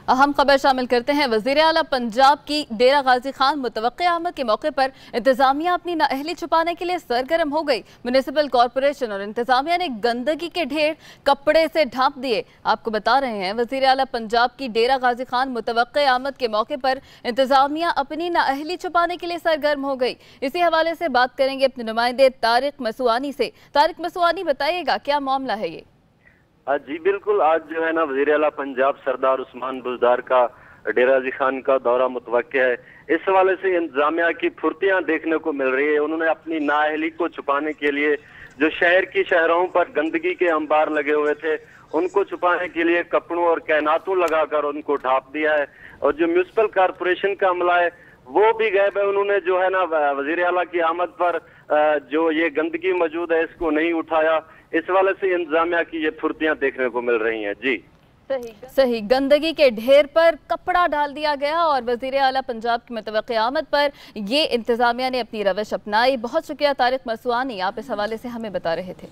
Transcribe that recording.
अहम खबर शामिल करते हैं। वज़ीर आला पंजाब की डेरा गाजी खान मुतवक्किया आमद के मौके पर इंतजामिया अपनी नाअहली छुपाने के लिए सरगर्म हो गई। म्युनिसिपल कॉरपोरेशन और इंतजामिया ने गंदगी के ढेर कपड़े से ढांप दिए। आपको बता रहे हैं, वज़ीर आला पंजाब की डेरा गाजी खान मुतवक्किया आमद के मौके पर इंतजामिया अपनी नाअहली छुपाने के लिए सरगर्म हो गई। इसी हवाले से बात करेंगे अपने नुमाइंदे तारिक मसवानी से। तारिक मसवानी, बताइएगा क्या मामला है ये? जी बिल्कुल, आज जो है ना वज़ीर आला पंजाब सरदार उस्मान बुज़दार का डेरा गाजी खान का दौरा मुतवक्किया है। इस हवाले से इंतजामिया की फुर्तियां देखने को मिल रही है। उन्होंने अपनी नाअहली को छुपाने के लिए जो शहर की शहरों पर गंदगी के अंबार लगे हुए थे, उनको छुपाने के लिए कपड़ों और कैनातों लगाकर उनको ढांप दिया है। और जो म्युनिसिपल कॉरपोरेशन का अमला है वो भी गायब है। उन्होंने जो है ना वज़ीर आला की आमद पर जो ये गंदगी मौजूद है इसको नहीं उठाया। इस वाले से इंतजामिया की ये फुर्तियां देखने को मिल रही हैं। जी सही, गंदगी के ढेर पर कपड़ा डाल दिया गया और वज़ीर आला पंजाब की मुतवक्किया आमद पर ये इंतजामिया ने अपनी रविश अपनाई। बहुत शुक्रिया तारिक मसवानी, आप इस हवाले से हमें बता रहे थे।